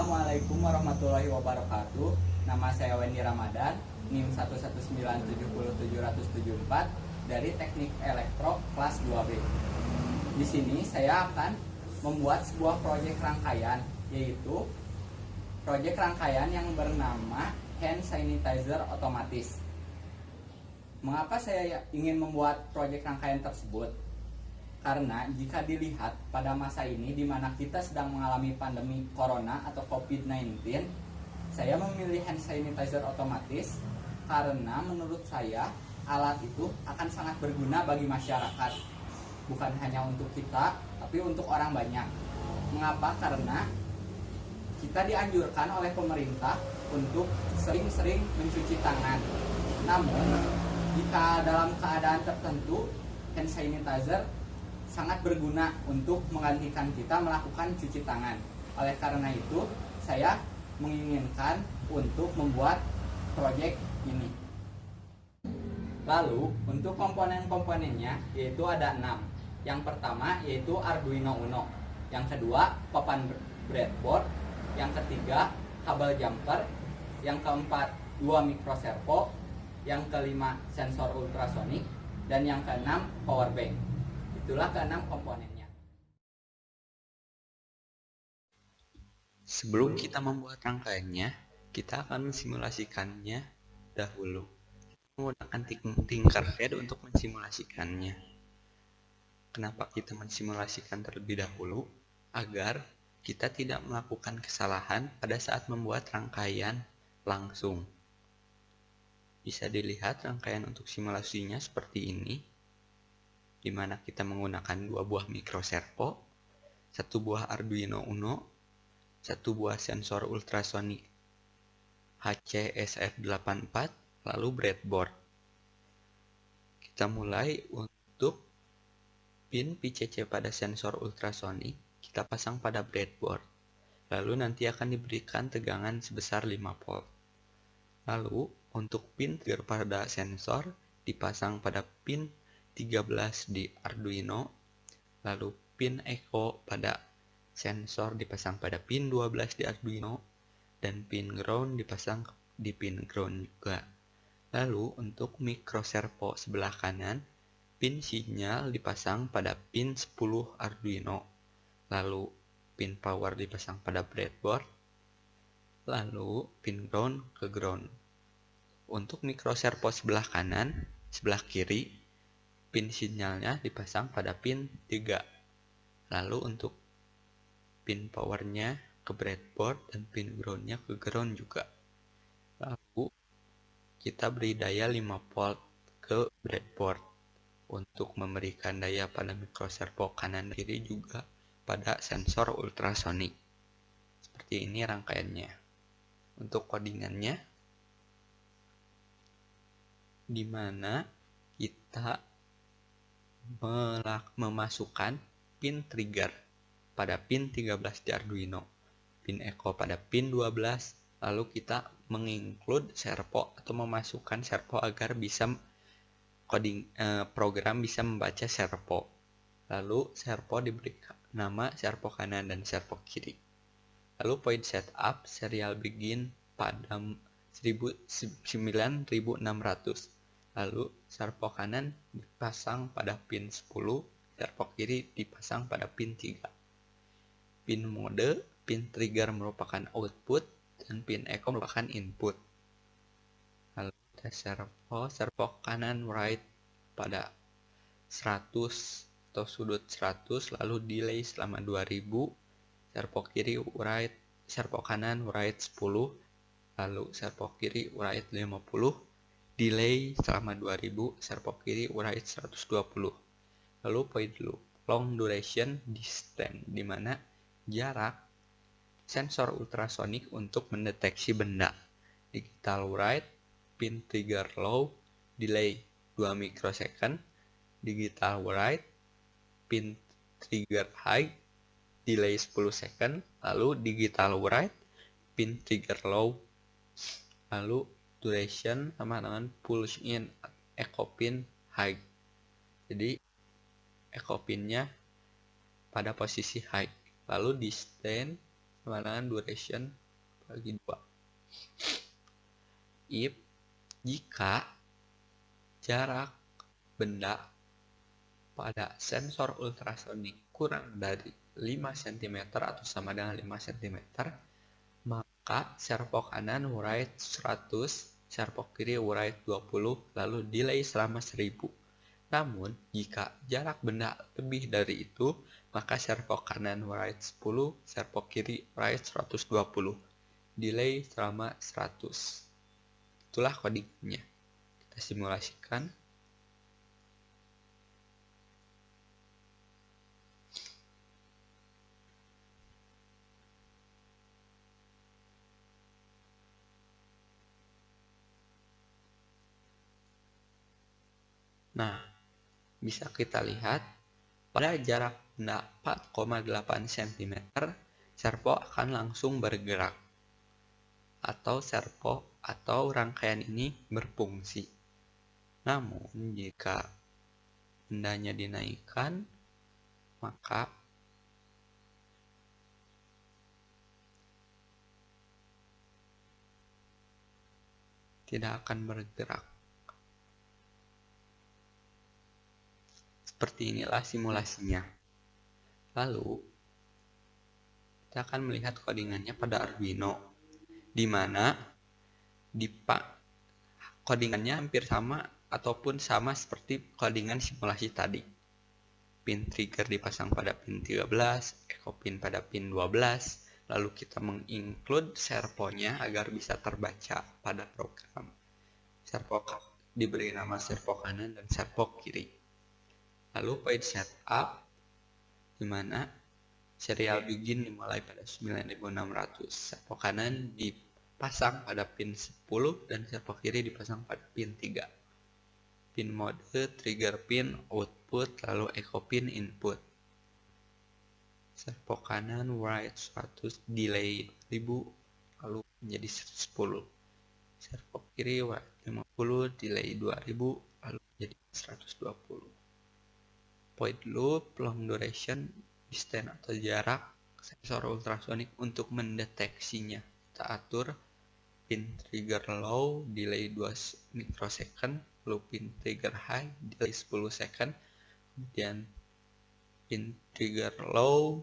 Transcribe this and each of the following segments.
Assalamualaikum warahmatullahi wabarakatuh. Nama saya Wendy Ramadan, NIM 119707774 dari Teknik Elektro kelas 2B. Di sini saya akan membuat sebuah proyek rangkaian, yaitu proyek rangkaian yang bernama hand sanitizer otomatis. Mengapa saya ingin membuat proyek rangkaian tersebut? Karena jika dilihat pada masa ini di mana kita sedang mengalami pandemi corona atau COVID-19, saya memilih hand sanitizer otomatis karena menurut saya alat itu akan sangat berguna bagi masyarakat. Bukan hanya untuk kita, tapi untuk orang banyak. Mengapa? Karena kita dianjurkan oleh pemerintah untuk sering-sering mencuci tangan. Namun, jika dalam keadaan tertentu, hand sanitizer sangat berguna untuk menggantikan kita melakukan cuci tangan. Oleh karena itu, saya menginginkan untuk membuat proyek ini. Lalu, untuk komponen-komponennya yaitu ada 6. Yang pertama yaitu Arduino Uno. Yang kedua, papan breadboard. Yang ketiga, kabel jumper. Yang keempat, 2 microservo. Yang kelima, sensor ultrasonik. Dan yang keenam, power bank. Itulah keenam komponennya. Sebelum kita membuat rangkaiannya, kita akan mensimulasikannya dahulu. Menggunakan Tinkercad untuk mensimulasikannya. Kenapa kita mensimulasikan terlebih dahulu? Agar kita tidak melakukan kesalahan pada saat membuat rangkaian langsung. Bisa dilihat rangkaian untuk simulasinya seperti ini, di mana kita menggunakan 2 buah microservo, 1 buah Arduino Uno, 1 buah sensor ultrasonik HCSF84, lalu breadboard. Kita mulai untuk pin PCC pada sensor ultrasonik, kita pasang pada breadboard. Lalu nanti akan diberikan tegangan sebesar 5 volt. Lalu untuk pin trigger pada sensor dipasang pada pin 13 di Arduino, lalu pin echo pada sensor dipasang pada pin 12 di Arduino, dan pin ground dipasang di pin ground juga. Lalu untuk microservo sebelah kanan, pin sinyal dipasang pada pin 10 Arduino, lalu pin power dipasang pada breadboard, lalu pin ground ke ground. Untuk microservo sebelah kanan, sebelah kiri, pin sinyalnya dipasang pada pin 3. Lalu untuk pin powernya ke breadboard dan pin groundnya ke ground juga. Lalu kita beri daya 5 volt ke breadboard untuk memberikan daya pada microservo kanan dan kiri juga pada sensor ultrasonik. Seperti ini rangkaiannya. Untuk codingannya, di mana kita memasukkan pin trigger pada pin 13 di Arduino, pin echo pada pin 12, lalu kita menginclude servo atau memasukkan servo agar bisa program bisa membaca servo. Lalu servo diberi nama servo kanan dan servo kiri. Lalu point setup serial begin pada 9600. Lalu servo kanan dipasang pada pin 10, servo kiri dipasang pada pin 3. Pin mode, pin trigger merupakan output, dan pin echo merupakan input. Lalu tes servo kanan write pada 100 atau sudut 100, lalu delay selama 2000, servo kiri write, servo kanan write 10, lalu servo kiri write 50, delay selama 2000, servo kiri write 120. Lalu point loop, long duration distance, di mana jarak sensor ultrasonik untuk mendeteksi benda. Digital write, pin trigger low, delay 2 microsecond. Digital write, pin trigger high, delay 10 second. Lalu digital write, pin trigger low, lalu duration sama dengan pulse in echo pin high. Jadi echo pinnya pada posisi high. Lalu distance Kemalangan duration bagi 2. If jika jarak benda pada sensor ultrasonik kurang dari 5 cm atau sama dengan 5 cm, maka servo kanan write 100, servo kiri write 20, lalu delay selama 1000. Namun, jika jarak benda lebih dari itu, maka servo kanan write 10, servo kiri write 120, delay selama 100. Itulah codingnya. Kita simulasikan. Nah, bisa kita lihat pada jarak benda 4,8 cm, servo akan langsung bergerak atau servo atau rangkaian ini berfungsi. Namun, jika bendanya dinaikkan, maka tidak akan bergerak. Seperti inilah simulasinya. Lalu, kita akan melihat codingannya pada Arduino, di mana codingannya hampir sama ataupun sama seperti codingan simulasi tadi. Pin trigger dipasang pada pin 13, echo pin pada pin 12, lalu kita menginclude servonya agar bisa terbaca pada program. Servo diberi nama servo kanan dan servo kiri. Lalu point setup, di mana serial begin dimulai pada 9600. Servo kanan dipasang pada pin 10 dan servo kiri dipasang pada pin 3. Pin mode, trigger pin, output, lalu echo pin, input. Servo kanan write 100, delay 2000, lalu menjadi 10. Servo kiri write 50, delay 2000, lalu menjadi 120. Point loop, long duration, distance atau jarak sensor ultrasonik untuk mendeteksinya. Kita atur pin trigger low, delay 2 microsecond, lalu pin trigger high, delay 10 second, kemudian pin trigger low,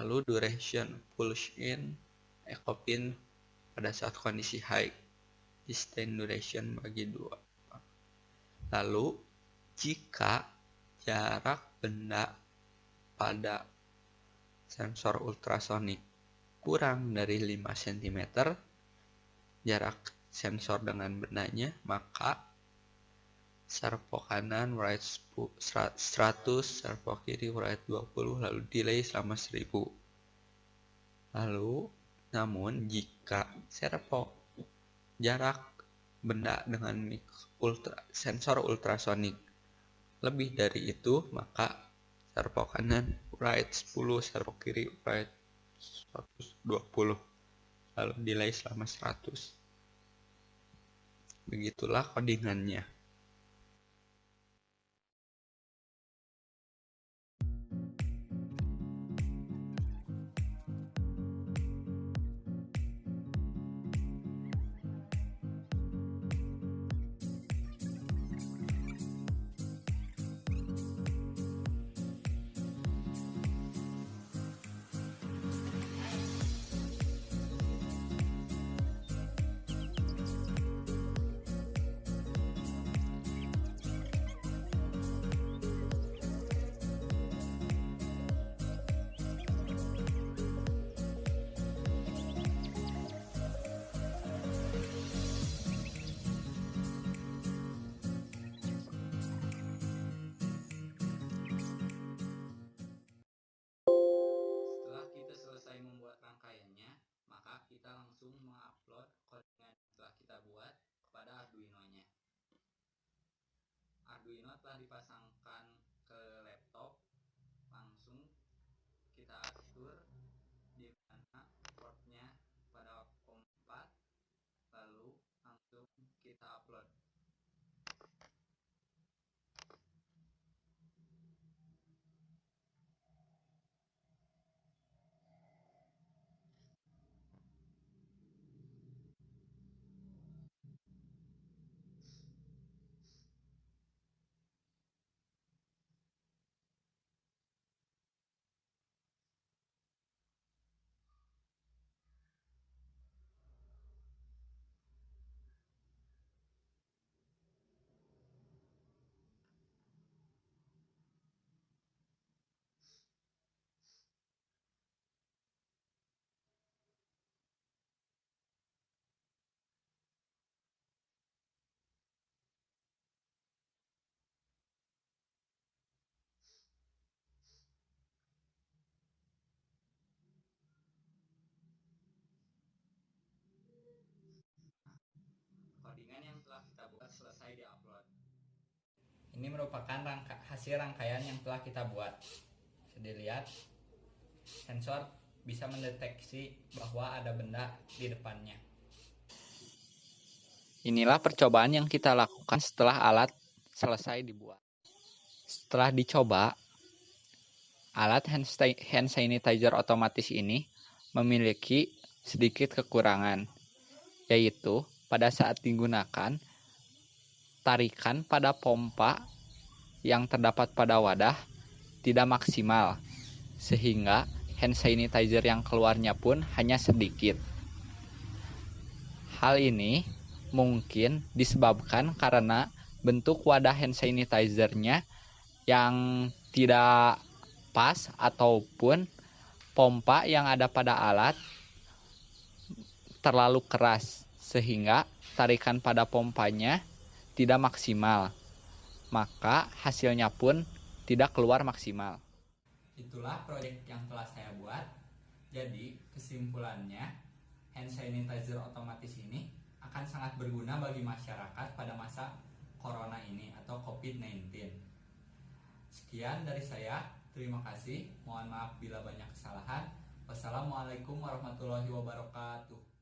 lalu duration push in, echo pin pada saat kondisi high, distance duration bagi 2. Lalu jika jarak benda pada sensor ultrasonik kurang dari 5 cm, jarak sensor dengan bendanya, maka servo kanan write 100, servo kiri write 20, lalu delay selama 1000. Lalu, namun jika servo jarak benda dengan sensor ultrasonik lebih dari itu, maka servo kanan write 10, servo kiri write 120, lalu delay selama 100. Begitulah codingannya. Setelah kita selesai membuat rangkaiannya, maka kita langsung mengupload codingan yang telah kita buat kepada Arduino-nya. Arduino telah dipasangkan ke laptop, langsung kita atur di mana portnya pada COM 4, lalu langsung kita upload. Ini merupakan hasil rangkaian yang telah kita buat. Bisa dilihat, sensor bisa mendeteksi bahwa ada benda di depannya. Inilah percobaan yang kita lakukan setelah alat selesai dibuat. Setelah dicoba, alat hand sanitizer otomatis ini memiliki sedikit kekurangan, yaitu pada saat digunakan, tarikan pada pompa yang terdapat pada wadah tidak maksimal, sehingga hand sanitizer yang keluarnya pun hanya sedikit. Hal ini mungkin disebabkan karena bentuk wadah hand sanitizer-nya yang tidak pas ataupun pompa yang ada pada alat terlalu keras sehingga tarikan pada pompanya tidak maksimal. Maka hasilnya pun tidak keluar maksimal. Itulah proyek yang telah saya buat. Jadi kesimpulannya, hand sanitizer otomatis ini akan sangat berguna bagi masyarakat pada masa corona ini atau COVID-19. Sekian dari saya, terima kasih. Mohon maaf bila banyak kesalahan. Wassalamualaikum warahmatullahi wabarakatuh.